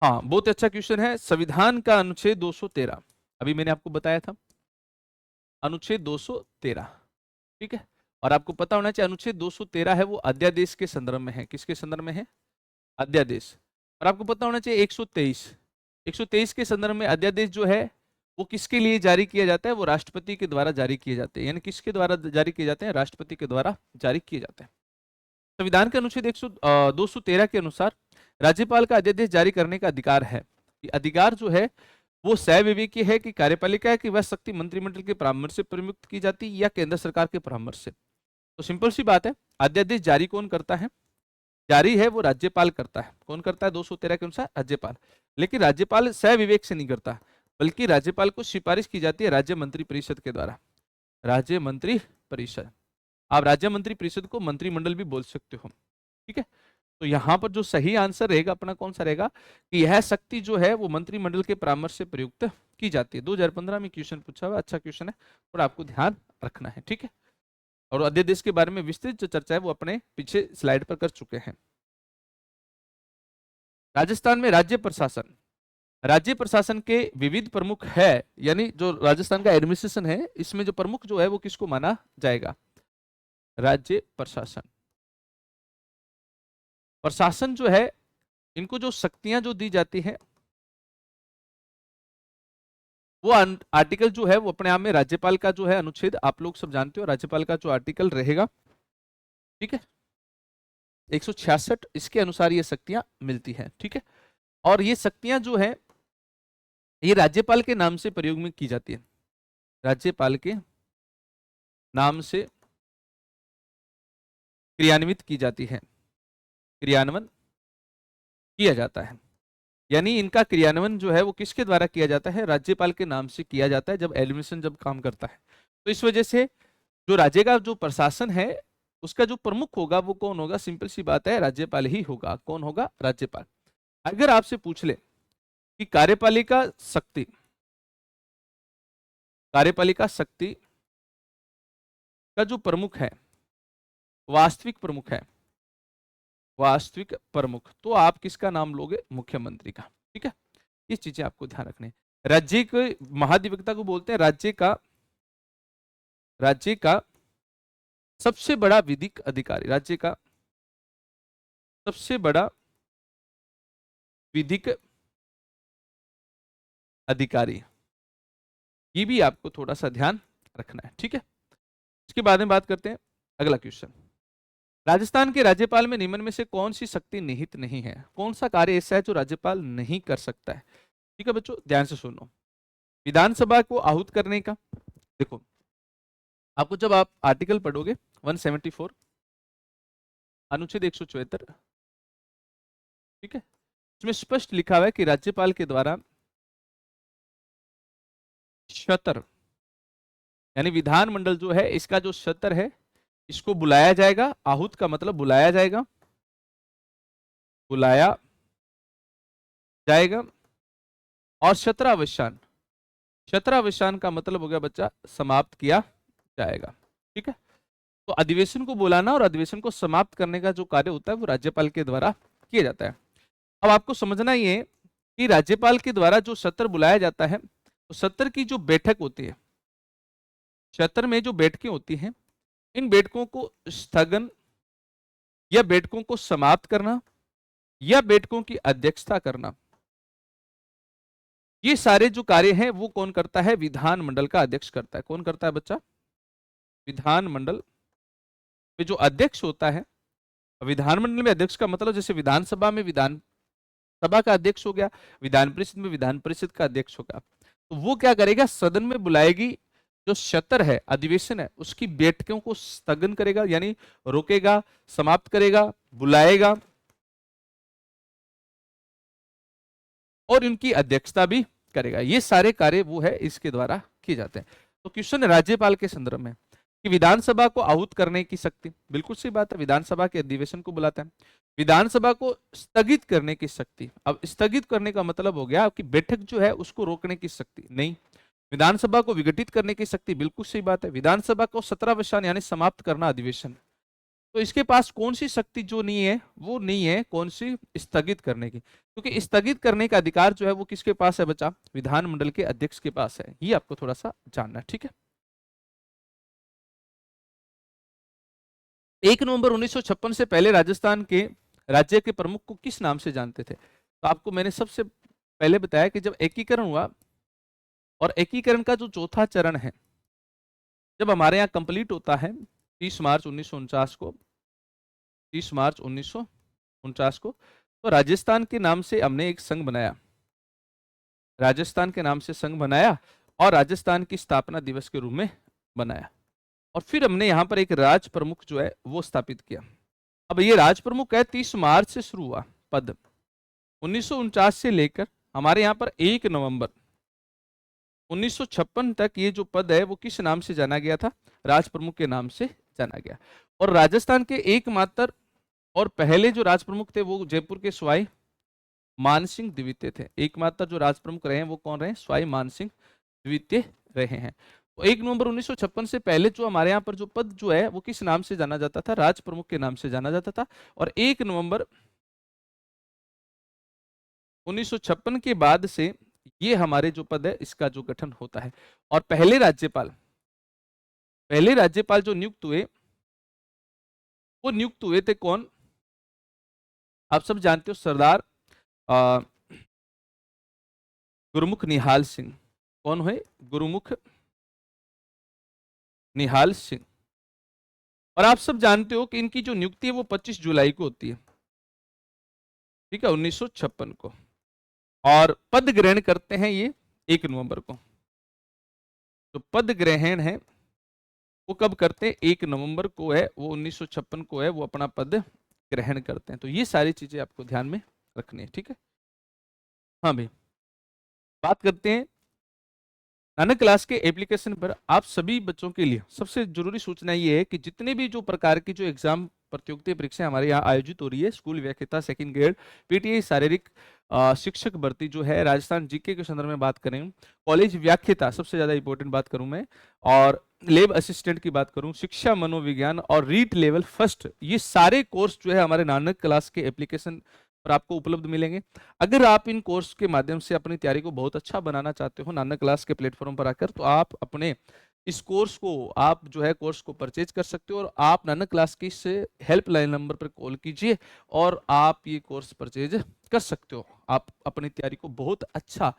हाँ, बहुत अच्छा क्वेश्चन है। संविधान का अनुच्छेद 213, अभी मैंने आपको बताया था, अनुच्छेद 213, ठीक है। और आपको पता होना चाहिए अनुच्छेद 213 है वो अध्यादेश के संदर्भ में है। किसके संदर्भ में है? अध्यादेश। और आपको पता होना चाहिए 123 के संदर्भ में अध्यादेश जो है वो किसके लिए जारी किया जाता है? वो राष्ट्रपति के द्वारा जारी किए जाते हैं। यानी किसके द्वारा जारी किए जाते हैं? राष्ट्रपति के द्वारा जारी किए जाते हैं। संविधान के अनुच्छेद 213 के अनुसार राज्यपाल का अध्यादेश जारी करने का अधिकार है। ये अधिकार जो है वो सविवेकी है कि कार्यपालिका की वह शक्ति मंत्रिमंडल के परामर्श से प्रयुक्त की जाती है या केंद्र सरकार के परामर्श से। तो सिंपल सी बात है, अध्यादेश जारी कौन करता है? जारी है वो राज्यपाल करता है। कौन करता है? 213 के अनुसार राज्यपाल। लेकिन राज्यपाल सविवेक से नहीं करता, बल्कि राज्यपाल को सिफारिश की जाती है राज्य मंत्री परिषद के द्वारा। राज्य मंत्री परिषद, आप राज्य मंत्री परिषद को मंत्रिमंडल भी बोल सकते हो, ठीक है। तो यहाँ पर जो सही आंसर रहेगा अपना कौन सा रहेगा कि यह शक्ति जो है वो मंत्रिमंडल के परामर्श से प्रयुक्त की जाती है। 2015 में क्वेश्चन पूछा हुआ, अच्छा क्वेश्चन है और आपको ध्यान रखना है, ठीक है। और अध्यादेश के बारे में विस्तृत जो चर्चा है वो अपने पीछे स्लाइड पर कर चुके हैं। राजस्थान में राज्य प्रशासन के विविध प्रमुख है, यानी जो राजस्थान का एडमिनिस्ट्रेशन है इसमें जो प्रमुख जो है वो किसको माना जाएगा? राज्य प्रशासन जो है इनको जो शक्तियां जो दी जाती है वो आर्टिकल जो है वो अपने आप में राज्यपाल का जो है अनुच्छेद आप लोग सब जानते हो, राज्यपाल का जो आर्टिकल रहेगा, ठीक है, 166, इसके अनुसार ये शक्तियां मिलती है, ठीक है। और ये शक्तियां जो है ये राज्यपाल के नाम से प्रयोग में की जाती है। राज्यपाल के नाम से क्रियान्वित की जाती है, क्रियान्वयन किया जाता है। यानी इनका क्रियान्वयन जो है वो किसके द्वारा किया जाता है? राज्यपाल के नाम से किया जाता है जब एडमिनिस्ट्रेशन जब काम करता है। तो इस वजह से जो राज्य का जो प्रशासन है उसका जो प्रमुख होगा वो कौन होगा? सिंपल सी बात है, राज्यपाल ही होगा। कौन होगा? राज्यपाल। अगर आपसे पूछ ले कि कार्यपालिका शक्ति का जो प्रमुख है, वास्तविक प्रमुख, तो आप किसका नाम लोगे? मुख्यमंत्री का, ठीक है। इस चीजें आपको ध्यान रखने। राज्य के महाधिवक्ता को बोलते हैं राज्य का सबसे बड़ा विधिक अधिकारी, राज्य का सबसे बड़ा विधिक अधिकारी। ये भी आपको थोड़ा सा ध्यान रखना है, ठीक है। इसके बाद में बात करते हैं अगला क्वेश्चन। राजस्थान के राज्यपाल में निम्न में से कौन सी शक्ति निहित नहीं है? कौन सा कार्य ऐसा है जो राज्यपाल नहीं कर सकता है? ठीक है बच्चों, ध्यान से सुनो। विधानसभा को आहूत करने का, देखो आपको जब आप आर्टिकल पढ़ोगे 174 अनुच्छेद 174, ठीक है, इसमें स्पष्ट लिखा हुआ है कि राज्यपाल के द्वारा सत्र, यानी विधानमंडल जो है इसका जो सत्र है इसको बुलाया जाएगा। आहूत का मतलब बुलाया जाएगा और सत्रावसान का मतलब हो गया बच्चा समाप्त किया जाएगा, ठीक है। तो अधिवेशन को बुलाना और अधिवेशन को समाप्त करने का जो कार्य होता है वो राज्यपाल के द्वारा किया जाता है। अब आपको समझना ये कि राज्यपाल के द्वारा जो सत्र बुलाया जाता है तो सत्र की जो बैठक होती है, सत्र में जो बैठकें होती हैं, इन बैठकों को स्थगन या बैठकों को समाप्त करना या बैठकों की अध्यक्षता करना, ये सारे जो कार्य हैं वो कौन करता है? विधानमंडल का अध्यक्ष करता है। कौन करता है बच्चा? विधानमंडल में जो अध्यक्ष होता है, विधानमंडल में अध्यक्ष का मतलब जैसे विधानसभा में विधानसभा का अध्यक्ष हो गया, विधान परिषद में विधान परिषद का अध्यक्ष होगा। तो वो क्या करेगा? सदन में बुलाएगी जो सत्र है, अधिवेशन है, उसकी बैठकों को स्थगन करेगा, यानी रोकेगा, समाप्त करेगा, बुलाएगा और इनकी अध्यक्षता भी करेगा। ये सारे कार्य वो है इसके द्वारा किए जाते हैं। तो क्वेश्चन राज्यपाल के संदर्भ में कि विधानसभा को आहूत करने की शक्ति, बिल्कुल सही बात है, विधानसभा के अधिवेशन को बुलाता है। विधानसभा को स्थगित करने की शक्ति, अब स्थगित करने का मतलब हो गया कि बैठक जो है उसको रोकने की शक्ति नहीं। विधानसभा को विघटित करने की शक्ति, बिल्कुल सही बात है। विधानसभा को सत्रावसान यानी समाप्त करना अधिवेशन, तो इसके पास कौन सी शक्ति जो नहीं है? वो नहीं है कौन सी? स्थगित करने की। क्योंकि स्थगित करने का अधिकार जो है वो किसके पास है बच्चा, विधानमंडल के अध्यक्ष के पास है। ये आपको थोड़ा सा जानना है, ठीक है। 1 नवंबर 1956 से पहले राजस्थान के राज्य के प्रमुख को किस नाम से जानते थे? तो आपको मैंने सबसे पहले बताया कि जब एकीकरण हुआ, और एकीकरण का जो चौथा चरण है जब हमारे यहाँ कंप्लीट होता है 30 मार्च 1949 को, 30 मार्च 1949 को, तो राजस्थान के नाम से हमने एक संघ बनाया, राजस्थान के नाम से संघ बनाया और राजस्थान की स्थापना दिवस के रूप में बनाया। और फिर हमने यहाँ पर एक राज प्रमुख जो है वो स्थापित किया। अब ये राज प्रमुख है 30 मार्च से शुरू हुआ पद, 1949 से लेकर हमारे यहाँ पर 1 नवंबर 1956 तक ये जो पद है वो किस नाम से जाना गया था, राज प्रमुख के नाम से जाना गया। और राजस्थान के एकमात्र और पहले जो राज प्रमुख थे वो जयपुर के स्वाई मानसिंह द्वितीय थे। एकमात्र जो राज प्रमुख रहे हैं वो कौन रहे, स्वाई मानसिंह द्वितीय रहे हैं। तो 1 नवंबर 1956 से पहले जो हमारे यहाँ पर जो पद जो है वो किस नाम से जाना जाता था, राज प्रमुख के नाम से जाना जाता था। और 1 नवंबर 1956 के बाद से ये हमारे जो पद है इसका जो गठन होता है। और पहले राज्यपाल जो नियुक्त हुए वो नियुक्त हुए थे कौन, आप सब जानते हो, सरदार गुरुमुख निहाल सिंह। कौन हुए, गुरुमुख निहाल सिंह। और आप सब जानते हो कि इनकी जो नियुक्ति है वो 25 जुलाई को होती है, ठीक है, 1956 को। और पद ग्रहण करते हैं ये 1 नवंबर को। तो पद ग्रहण है वो कब करते हैं, 1 नवंबर को है, वो 1956 को है वो अपना पद ग्रहण करते हैं। तो ये सारी चीजें आपको ध्यान में रखनी है, ठीक है। हाँ भाई, बात करते हैं नानक क्लास के एप्लीकेशन पर। आप सभी बच्चों के लिए सबसे जरूरी सूचना ये है कि जितने भी जो प्रकार की जो एग्जाम प्रतियोगिता परीक्षा हमारे यहाँ आयोजित हो रही है, स्कूल व्याख्याता सेकंड ग्रेड, पीटीआई शारीरिक शिक्षक भर्ती जो है, राजस्थान जीके के संदर्भ में बात करें, कॉलेज व्याख्याता सबसे ज्यादा इंपॉर्टेंट बात करूं मैं, और लेब असिस्टेंट की बात करूं, शिक्षा मनोविज्ञान और रीट लेवल फर्स्ट, ये सारे कोर्स जो है हमारे नानक क्लास के एप्लीकेशन पर आपको उपलब्ध मिलेंगे। अगर आप इन कोर्स के माध्यम से अपनी तैयारी को बहुत अच्छा बनाना चाहते हो नानक क्लास के प्लेटफॉर्म पर आकर, तो आप अपने इस कोर्स को आप जो है कोर्स को परचेज कर सकते हो, और आप नानक क्लास की से हेल्पलाइन नंबर पर कॉल कीजिए और आप ये कोर्स परचेज कर सकते हो। आप अपनी तैयारी को बहुत अच्छा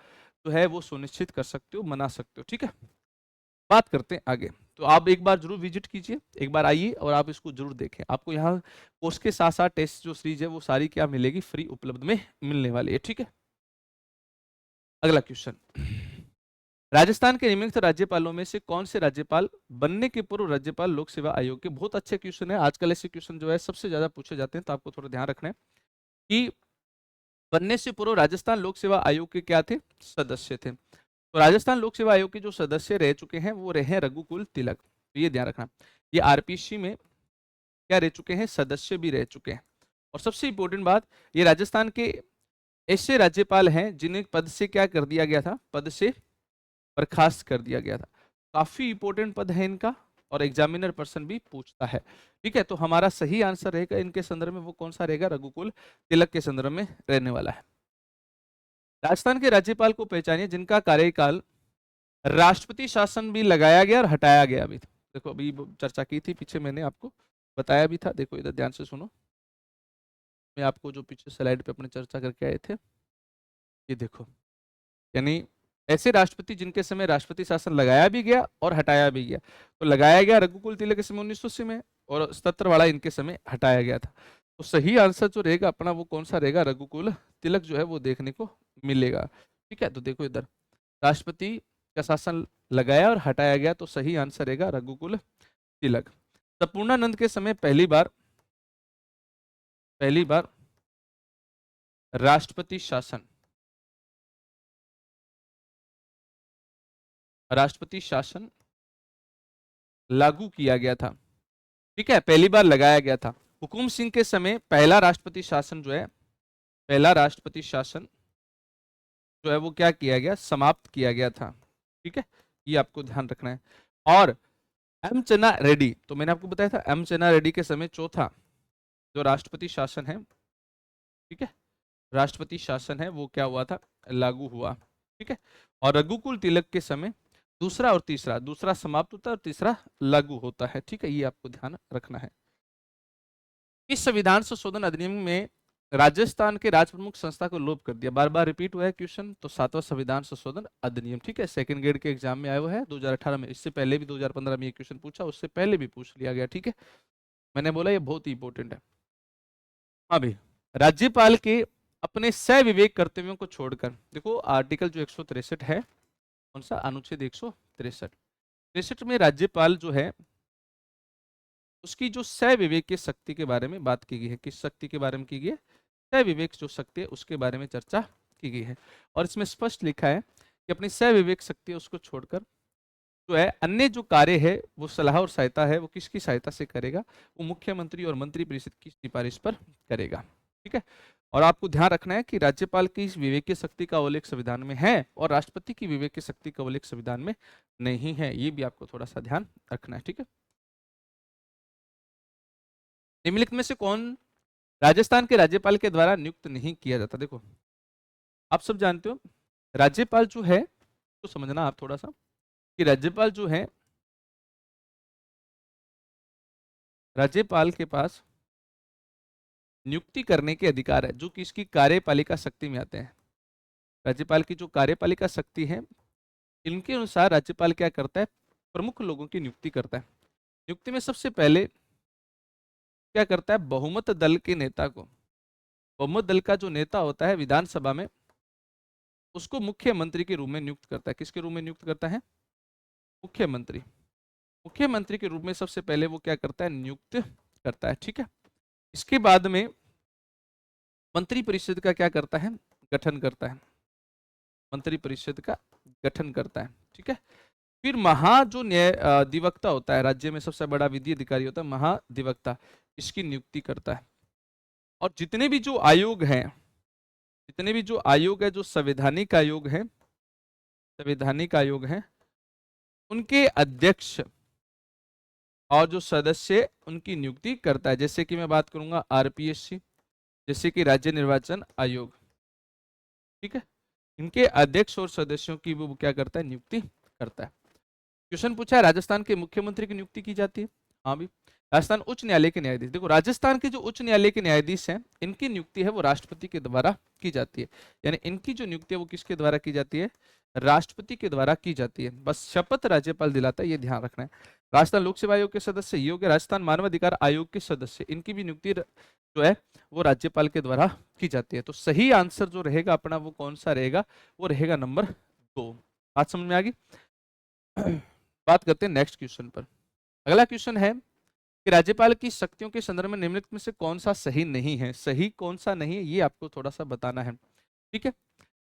जो है वो सुनिश्चित कर सकते हो, बना सकते हो, ठीक है। बात करते हैं आगे। तो आप एक बार जरूर विजिट कीजिए, एक बार आइए और आप इसको जरूर देखें। आपको यहाँ कोर्स के साथ साथ टेस्ट जो सीरीज है वो सारी क्या मिलेगी, फ्री उपलब्ध में मिलने वाली है, ठीक है। अगला क्वेश्चन, राजस्थान के नियमित राज्यपालों में से कौन से राज्यपाल बनने के पूर्व राज्यपाल लोक सेवा आयोग के, बहुत अच्छे क्वेश्चन है, आजकल ऐसे क्वेश्चन जो है सबसे ज्यादा पूछे जाते हैं, तो आपको थोड़ा ध्यान रखना है कि बनने से पूर्व राजस्थान लोक सेवा आयोग के क्या थे, सदस्य थे। तो राजस्थान लोक सेवा आयोग के जो सदस्य रह चुके हैं वो रहे हैं रघुकुल तिलक, तो ये ध्यान रखना। ये आरपीसी में क्या रह चुके हैं, सदस्य भी रह चुके हैं। और सबसे इंपॉर्टेंट बात, ये राजस्थान के ऐसे राज्यपाल हैं जिन्हें पद से क्या कर दिया गया था, पद से बर्खास्त कर दिया गया था। काफी इंपॉर्टेंट पद है इनका, और एग्जामिनर पर्सन भी पूछता है, ठीक है। तो हमारा सही आंसर रहेगा इनके संदर्भ में वो कौन सा रहेगा, रघुकुल तिलक के संदर्भ में रहने वाला है। राजस्थान के राज्यपाल को पहचानिए जिनका कार्यकाल राष्ट्रपति शासन भी लगाया गया और हटाया गया भी था। देखो अभी चर्चा की थी पीछे, मैंने आपको बताया भी था, देखो इधर ध्यान से सुनो, मैं आपको जो पीछे स्लाइड पे अपने चर्चा करके आए थे, ये देखो, यानी ऐसे राष्ट्रपति जिनके समय राष्ट्रपति शासन लगाया भी गया और हटाया भी गया। तो लगाया गया रघुकुल तिलक के समय 1980 में, और 77 वाला इनके समय हटाया गया था। तो सही आंसर जो रहेगा अपना वो कौन सा रहेगा, रघुकुल तिलक जो है वो देखने को मिलेगा, ठीक है। तो देखो इधर राष्ट्रपति का शासन लगाया और हटाया गया, तो सही आंसर रहेगा रघुकुल तिलक। संपूर्णानंद के समय पहली बार राष्ट्रपति शासन लागू किया गया था, ठीक है, पहली बार लगाया गया था। हुकुम सिंह के समय पहला राष्ट्रपति शासन जो है, पहला राष्ट्रपति शासन जो है वो क्या किया गया, समाप्त किया गया था, ठीक है, ये आपको ध्यान रखना है। और एम चन्ना रेड्डी, तो मैंने आपको बताया था एम चन्ना रेड्डी के समय चौथा जो राष्ट्रपति शासन है, ठीक है, राष्ट्रपति शासन है वो क्या हुआ था, लागू हुआ। ठीक है, और रघुकुल तिलक के समय दूसरा और तीसरा, दूसरा समाप्त होता है और तीसरा लागू होता है। ठीक है, ये आपको ध्यान रखना है। इस संविधान संशोधन अधिनियम में राजस्थान के राज प्रमुख संस्था को लोप कर दिया। बार बार रिपीट हुआ है क्वेश्चन, तो 7वां संविधान संशोधन अधिनियम। ठीक है, सेकंड ग्रेड के एग्जाम में आया हुआ है 2018 में, इससे पहले भी 2015 में ये क्वेश्चन पूछा, उससे पहले भी पूछ लिया गया। ठीक है, मैंने बोला ये बहुत ही इंपॉर्टेंट है। अभी राज्यपाल के अपने सह विवेक कर्तव्यों को छोड़कर, देखो आर्टिकल जो 163 है, कौन सा, अनुच्छेद 163 में राज्यपाल जो है उसकी जो सह विवेक की शक्ति के बारे में बात की गई है। किस शक्ति के बारे में की गई है, सह विवेक जो शक्ति है उसके बारे में चर्चा की गई है। और इसमें स्पष्ट लिखा है कि अपनी सह विवेक शक्ति है उसको छोड़कर जो है अन्य जो कार्य है वो सलाह और सहायता है वो किसकी सहायता से करेगा, वो मुख्यमंत्री और मंत्री परिषद की सिफारिश पर करेगा। ठीक है, और आपको ध्यान रखना है कि राज्यपाल की इस विवेकीय शक्ति का उल्लेख संविधान में है और राष्ट्रपति की विवेकीय शक्ति का उल्लेख संविधान में नहीं है, ये भी आपको थोड़ा सा ध्यान रखना है। ठीक है, निम्नलिखित में से कौन राजस्थान के राज्यपाल के द्वारा नियुक्त नहीं किया जाता। देखो आप सब जानते हो राज्यपाल जो है, तो समझना आप थोड़ा सा कि राज्यपाल जो है, राज्यपाल के पास नियुक्ति करने के अधिकार है जो कि इसकी कार्यपालिका शक्ति में आते हैं। राज्यपाल की जो कार्यपालिका शक्ति है, इनके अनुसार राज्यपाल क्या करता है, प्रमुख लोगों की नियुक्ति करता है। नियुक्ति में सबसे पहले क्या करता है, बहुमत दल के नेता को, बहुमत दल का जो नेता होता है विधानसभा में, उसको मुख्यमंत्री के रूप में नियुक्त करता है। किसके रूप में नियुक्त करता है, मुख्यमंत्री। मुख्यमंत्री के रूप में सबसे पहले वो क्या करता है, नियुक्त करता है। ठीक है, इसके बाद में मंत्री परिषद का क्या करता है, गठन करता है, मंत्री परिषद का गठन करता है। ठीक है, फिर महा जो न्याय अधिवक्ता होता है, राज्य में सबसे बड़ा विधि अधिकारी होता है महाधिवक्ता, इसकी नियुक्ति करता है। और जितने भी जो आयोग हैं, जितने भी जो आयोग है, जो संवैधानिक आयोग है, संवैधानिक आयोग है, उनके अध्यक्ष और जो सदस्य उनकी नियुक्ति करता है। जैसे कि मैं बात करूंगा आरपीएससी, जैसे कि राज्य निर्वाचन आयोग। ठीक है, इनके अध्यक्ष और सदस्यों की वो क्या करता है, नियुक्ति करता है। क्वेश्चन पूछा है राजस्थान के मुख्यमंत्री की नियुक्ति की जाती है। हाँ भी, राजस्थान उच्च न्यायालय के न्यायाधीश, देखो राजस्थान के जो उच्च न्यायालय के न्यायाधीश हैं, इनकी नियुक्ति है वो राष्ट्रपति के द्वारा की जाती है। यानी इनकी जो नियुक्ति है वो किसके द्वारा की जाती है, राष्ट्रपति के द्वारा की जाती है। बस शपथ राज्यपाल दिलाता है, ये ध्यान रखना है। राजस्थान लोक सेवा आयोग के सदस्य ये हो गए, राजस्थान मानवाधिकार आयोग के सदस्य, इनकी भी नियुक्ति जो है वो राज्यपाल के द्वारा की जाती है। तो सही आंसर जो रहेगा अपना वो कौन सा रहेगा, वो रहेगा नंबर 2। बात समझ में आ गई। बात करते हैं नेक्स्ट क्वेश्चन पर। अगला क्वेश्चन है कि राज्यपाल की शक्तियों के संदर्भ में निम्नलिखित में से कौन सा सही नहीं है, सही कौन सा नहीं है ये आपको थोड़ा सा बताना है। ठीक है,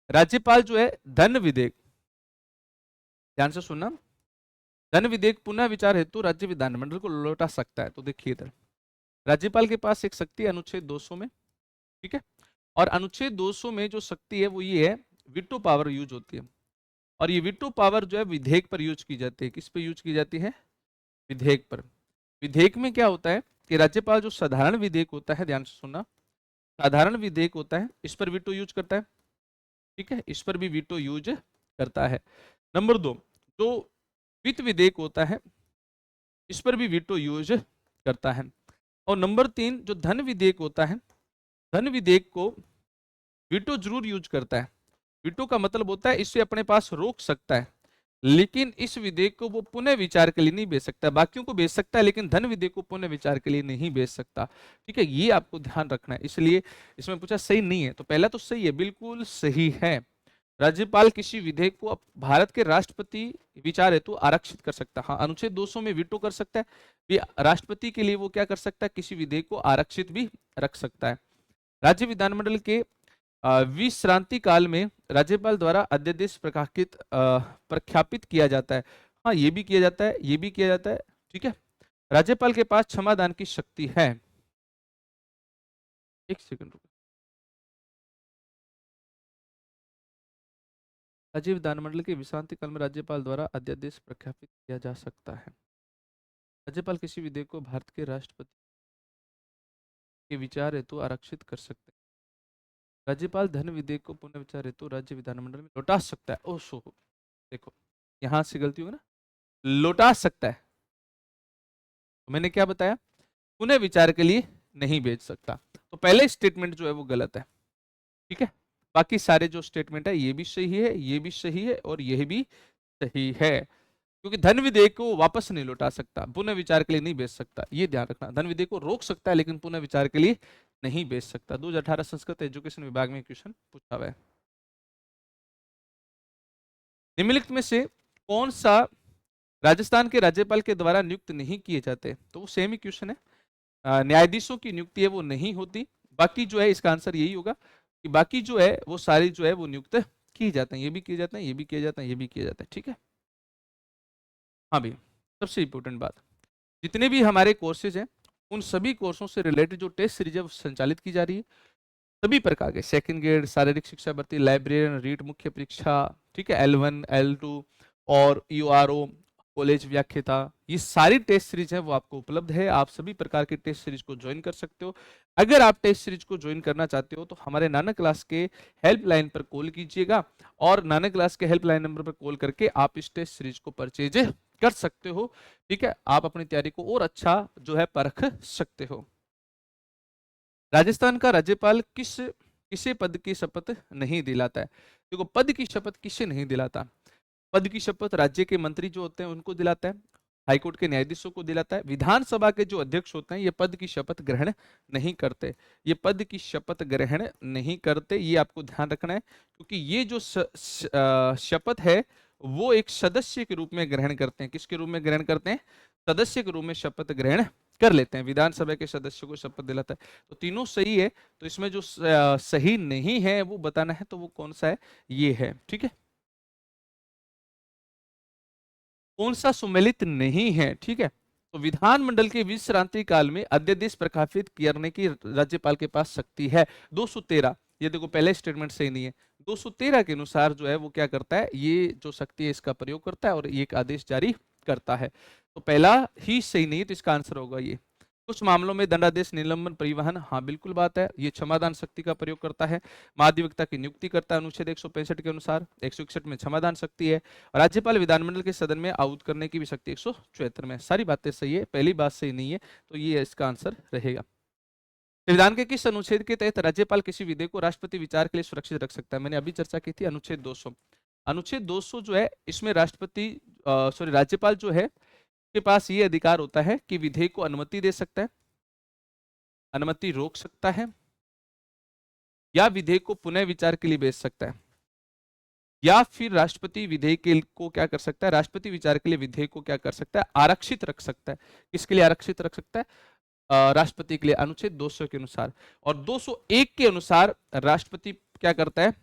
राज्यपाल जो है धन विधेयक, ध्यान से सुनना, धन विधेयक पुनः विचार हेतु राज्य विधानमंडल को लौटा सकता है। तो देखिए इधर राज्यपाल के पास एक शक्ति है अनुच्छेद 200 में। ठीक है, और अनुच्छेद 200 में जो शक्ति है वो ये है, वीटो पावर यूज होती है। और ये वीटो पावर जो है विधेयक पर यूज की जाती है। किस पे यूज की जाती है, विधेयक पर। विधेयक में क्या होता है कि राज्यपाल जो साधारण विधेयक होता है, ध्यान से सुनना, साधारण विधेयक होता है इस पर वीटो यूज करता है। ठीक है, इस पर भी वीटो यूज करता है। नंबर 2, जो वित्त विधेयक होता है इस पर भी वीटो यूज करता है। और नंबर 3, जो धन विधेयक होता है, धन विधेयक को वीटो जरूर यूज करता है। वीटो का मतलब होता है इसे अपने पास रोक सकता है, लेकिन इस विधेयक को वो पुनः विचार के लिए नहीं भेज सकता। बाकियों को भेज सकता है लेकिन धन विधेयक को पुनः विचार के लिए नहीं भेज सकता। ठीक है, ये आपको ध्यान रखना है। इसलिए इसमें पूछा सही नहीं है, तो पहला तो सही है, बिल्कुल सही है। राज्यपाल किसी विधेयक को भारत के राष्ट्रपति विचार हेतु आरक्षित कर सकता है। हाँ, अनुच्छेद 200 में वीटो कर सकता है, भी राष्ट्रपति के लिए वो क्या कर सकता है, किसी विधेयक को आरक्षित भी रख सकता है। राज्य विधानमंडल के विश्रांति काल में राज्यपाल द्वारा अध्यादेश प्रख्यापित किया जाता है। हाँ, ये भी किया जाता है, ये भी किया जाता है। ठीक है, राज्यपाल के पास क्षमादान की शक्ति है। एक सेकंड रुको। राज्य विधानमंडल के विश्रांति काल में राज्यपाल द्वारा अध्यादेश प्रख्यापित किया जा सकता है। राज्यपाल किसी विधेयक को भारत के राष्ट्रपति के विचार हेतु आरक्षित कर सकते हैं। राज्यपाल धन विधेयक को पुनः विचार हेतु राज्य विधानमंडल में लौटा सकता है। ओ सो, देखो यहां से गलती होगी ना, लौटा सकता है। तो मैंने क्या बताया, पुनः विचार के लिए नहीं भेज सकता। तो पहले स्टेटमेंट जो है वो गलत है, ठीक है। बाकी सारे जो स्टेटमेंट है ये भी सही है, ये भी सही है और यह भी सही है, क्योंकि धन विधेयक को वापस नहीं लौटा सकता, पुनः विचार के लिए नहीं भेज सकता, ये ध्यान रखना। धन विधेयक को रोक सकता है लेकिन पुनः विचार के लिए नहीं भेज सकता। 2018 संस्कृत एजुकेशन विभाग में क्वेश्चन पूछा हुआ है। निम्नलिखित में से कौन सा राजस्थान के राज्यपाल के द्वारा नियुक्त नहीं किए जाते? तो वो सेम ही क्वेश्चन है। न्यायाधीशों की नियुक्ति है वो नहीं होती। बाकी जो है इसका आंसर यही होगा कि बाकी जो है वो सारी जो है वो नियुक्त किए जाते हैं, ये भी किए जाते हैं, ये भी किए जाते हैं, ये भी किए जाते हैं, ठीक है। हाँ भैया, सबसे इंपॉर्टेंट बात, जितने भी हमारे कोर्सेज हैं उन सभी कोर्सों से रिलेटेड जो टेस्ट सीरीज है वो संचालित की जा रही है, सभी प्रकार के, सेकंड ग्रेड, शारीरिक शिक्षा भर्ती, लाइब्रेरियन, रीट मुख्य परीक्षा, ठीक है, L1 L2 और URO, कॉलेज व्याख्याता, ये सारी टेस्ट सीरीज है वो आपको उपलब्ध है। आप सभी प्रकार की टेस्ट सीरीज को ज्वाइन कर सकते हो। अगर आप टेस्ट सीरीज को ज्वाइन करना चाहते हो तो हमारे नानक क्लास के हेल्पलाइन पर कॉल कीजिएगा और नानक क्लास के हेल्पलाइन नंबर पर कॉल करके आप इस टेस्ट सीरीज को परचेज कर सकते हो, ठीक है। आप अपनी तैयारी को और अच्छा जो है परख सकते हो। राजस्थान का राज्यपाल किसे पद की शपथ नहीं दिलाता है? देखो, पद की शपथ किसे नहीं दिलाता? पद की शपथ राज्य के मंत्री जो होते हैं उनको दिलाता है, हाईकोर्ट के न्यायाधीशों को दिलाता है। विधानसभा के जो अध्यक्ष होते हैं ये पद की शपथ ग्रहण नहीं करते, ये पद की शपथ ग्रहण नहीं करते, ये आपको ध्यान रखना है, क्योंकि ये जो शपथ है वो एक सदस्य के रूप में ग्रहण करते हैं। किसके रूप में ग्रहण करते हैं? सदस्य के रूप में शपथ ग्रहण कर लेते हैं। विधानसभा के सदस्य को शपथ दिलाता है। तो तीनों सही है, तो इसमें जो सही नहीं है वो बताना है, तो वो कौन सा है? ये है, ठीक है। कौन सा सुमेलित नहीं है, ठीक है। तो विधानमंडल के विश्रांति काल में अध्यादेश प्रकाशित करने की राज्यपाल के पास शक्ति है। 213, ये देखो पहले स्टेटमेंट सही नहीं है। 213 के अनुसार जो है वो क्या करता है, ये जो शक्ति है इसका प्रयोग करता है और एक आदेश जारी करता है। तो पहला ही सही नहीं है, तो इसका आंसर होगा ये। कुछ मामलों में दंडादेश, निलंबन, परिवहन, हाँ बिल्कुल बात है, ये क्षमादान शक्ति का प्रयोग करता है। महाधिवक्ता की नियुक्ति करता है अनुच्छेद 165 के अनुसार। 161 में क्षमादान शक्ति है। राज्यपाल विधानमंडल के सदन में आहूत करने की भी शक्ति 174 में। सारी बातें सही है, पहली बात सही नहीं है, तो ये इसका आंसर रहेगा। संविधान के किस अनुच्छेद के तहत राज्यपाल किसी विधेयक को राष्ट्रपति विचार के लिए सुरक्षित रख सकता है? मैंने अभी चर्चा की थी, अनुच्छेद 200। अनुच्छेद 200 जो है इसमें राष्ट्रपति सॉरी राज्यपाल जो है के पास ये अधिकार होता है कि विधेयक को अनुमति दे सकता है, अनुमति रोक सकता है, या विधेयक को पुनः विचार के लिए भेज सकता है, या फिर राष्ट्रपति विधेयक को क्या कर सकता है, राष्ट्रपति विचार के लिए विधेयक को क्या कर सकता है, आरक्षित रख सकता है। किसके लिए आरक्षित रख सकता है? राष्ट्रपति के लिए, अनुच्छेद 200 के अनुसार। और 201 के अनुसार राष्ट्रपति क्या करता है?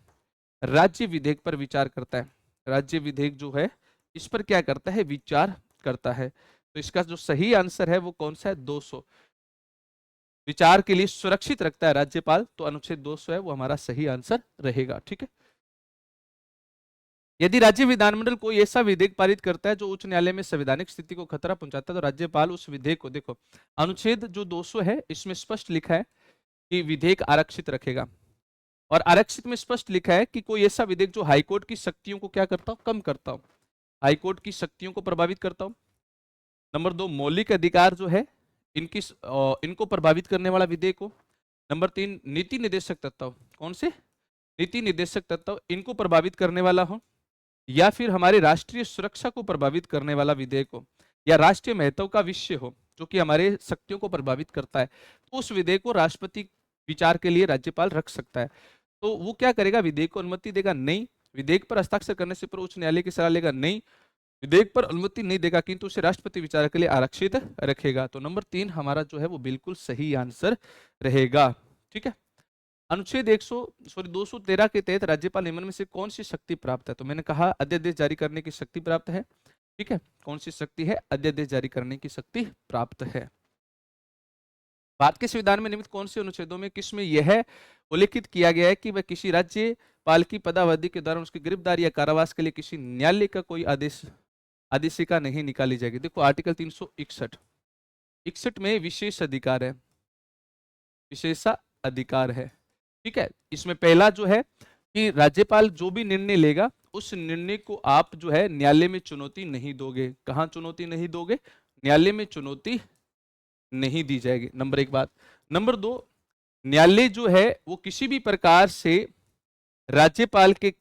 राज्य विधेयक पर विचार करता है। राज्य विधेयक जो है इस पर क्या करता है? विचार करता है। तो इसका जो सही आंसर है वो कौन सा है? 200। विचार के लिए सुरक्षित रखता है राज्यपाल, तो अनुच्छेद 200 है वो हमारा सही आंसर रहेगा, ठीक है। यदि राज्य विधानमंडल कोई ऐसा विधेयक पारित करता है जो उच्च न्यायालय में संवैधानिक स्थिति को खतरा पहुंचाता है, तो राज्यपाल उस विधेयक को, देखो अनुच्छेद जो 200 है इसमें स्पष्ट लिखा है कि विधेयक आरक्षित रखेगा, और आरक्षित में स्पष्ट लिखा है कि कोई ऐसा विधेयक जो हाईकोर्ट की शक्तियों को क्या करता हो? कम करता हो, हाईकोर्ट की शक्तियों को प्रभावित करता हो। नंबर 2, मौलिक अधिकार जो है इनको प्रभावित करने वाला विधेयक हो। नंबर 3, नीति निर्देशक तत्व, कौन से? नीति निर्देशक तत्व इनको प्रभावित करने वाला हो, या फिर हमारे राष्ट्रीय सुरक्षा को प्रभावित करने वाला विधेयक हो, या राष्ट्रीय महत्व का विषय हो जो कि हमारे शक्तियों को प्रभावित करता है, तो उस विधेयक को राष्ट्रपति विचार के लिए राज्यपाल रख सकता है। तो वो क्या करेगा? विधेयक को अनुमति देगा? नहीं। विधेयक पर हस्ताक्षर करने से पूर्व उच्च न्यायालय की सलाह लेगा? नहीं। विधेयक पर अनुमति नहीं देगा, किंतु उसे राष्ट्रपति विचार के लिए आरक्षित रखेगा। तो नंबर 3 हमारा जो है वो बिल्कुल सही आंसर रहेगा, ठीक है। अनुच्छेद 213 के तहत राज्यपाल निम्न में से कौन सी शक्ति प्राप्त है? तो मैंने कहा अध्यादेश जारी करने की शक्ति प्राप्त है, ठीक है। कौन सी शक्ति है? अध्यादेश जारी करने की शक्ति प्राप्त है। भारत के संविधान में निम्नलिखित कौन से अनुच्छेदों में किसमें यह उल्लेखित किया गया है कि वह किसी राज्यपाल की पदावधि के दौरान उसकी गिरफ्तारी या कारावास के लिए किसी न्यायालय का कोई आदेशिका नहीं निकाली जाएगी? देखो आर्टिकल 361 में विशेष अधिकार है, विशेषाधिकार है। ठीक है, इसमें पहला जो है कि राज्यपाल जो भी निर्णय लेगा उस निर्णय को आप जो है न्यायालय में चुनौती नहीं दोगे। कहाँ चुनौती नहीं दोगे? न्यायालय में चुनौती नहीं दी जाएगी, नंबर एक बात। नंबर दो, न्यायालय जो है वो किसी भी प्रकार से राज्यपाल के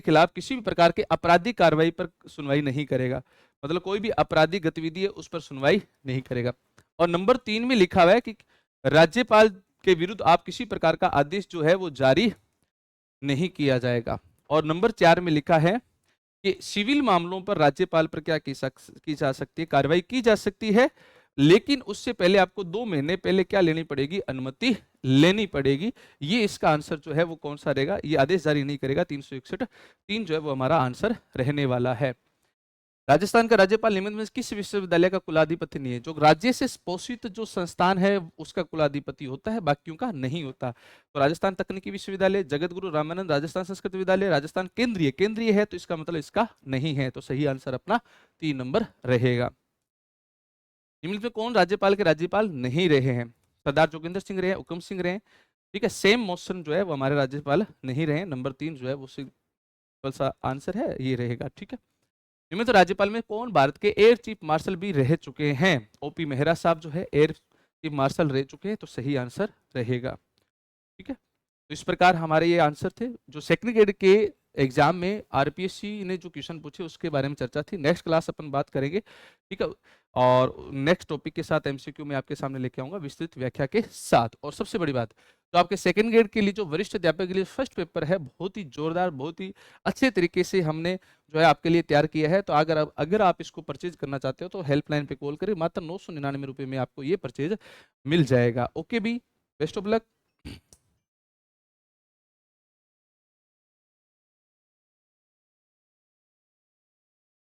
खिलाफ किसी भी प्रकार के आपराधिक कार्रवाई पर सुनवाई नहीं करेगा। मतलब कोई भी आपराधिक गतिविधि है उस पर सुनवाई नहीं करेगा। और नंबर 3 में लिखा हुआ है कि राज्यपाल के विरुद्ध आप किसी प्रकार का आदेश जो है वो जारी नहीं किया जाएगा। और नंबर 4 में लिखा है कि सिविल मामलों पर राज्यपाल पर क्या की जा सकती है, कार्रवाई की जा सकती है, लेकिन उससे पहले आपको 2 महीने पहले क्या लेनी पड़ेगी? अनुमति लेनी पड़ेगी। ये इसका आंसर जो है वो कौन सा रहेगा? ये आदेश जारी नहीं करेगा। 361 3 जो है वो हमारा आंसर रहने वाला है। राजस्थान का राज्यपाल नियमित में किस विश्वविद्यालय का कुलाधिपति नहीं है? जो राज्य से पोषित जो संस्थान है उसका कुलाधिपति होता है, बाकियों का नहीं होता। तो राजस्थान तकनीकी विश्वविद्यालय, जगत गुरु रामानंद, राजस्थान संस्कृत विद्यालय, राजस्थान केंद्रीय है, तो इसका मतलब इसका नहीं है। तो सही आंसर अपना 3 नंबर रहेगा। निम्नलिखित में कौन राज्यपाल के राज्यपाल नहीं रहे हैं? सरदार जोगिंदर सिंह रहे, हुकुम सिंह रहे, ठीक है। सेम मोशन जो है वो हमारे राज्यपाल नहीं रहे। नंबर 3 जो है वो सिंपल सा आंसर है, ये रहेगा, ठीक है। नियमित राज्यपाल में कौन भारत के एयर चीफ मार्शल भी रह चुके हैं? ओपी मेहरा साहब जो है एयर चीफ मार्शल रह चुके हैं, तो सही आंसर रहेगा, ठीक है। तो इस प्रकार हमारे ये आंसर थे जो सेकंड ग्रेड के एग्जाम में आरपीएससी ने जो क्वेश्चन पूछे उसके बारे में चर्चा थी। नेक्स्ट क्लास अपन बात करेंगे, ठीक है। और नेक्स्ट टॉपिक के साथ एमसीक्यू में आपके सामने लेके आऊंगा विस्तृत व्याख्या के साथ। और सबसे बड़ी बात, तो आपके सेकंड ग्रेड के लिए जो वरिष्ठ अध्यापक के लिए फर्स्ट पेपर है, बहुत ही जोरदार, बहुत ही अच्छे तरीके से हमने जो है आपके लिए तैयार किया है। तो अगर आप इसको परचेज करना चाहते हो तो हेल्पलाइन पे कॉल करें, मात्र 999 रुपये में आपको ये परचेज मिल जाएगा। ओके भी, बेस्ट ऑफ लक।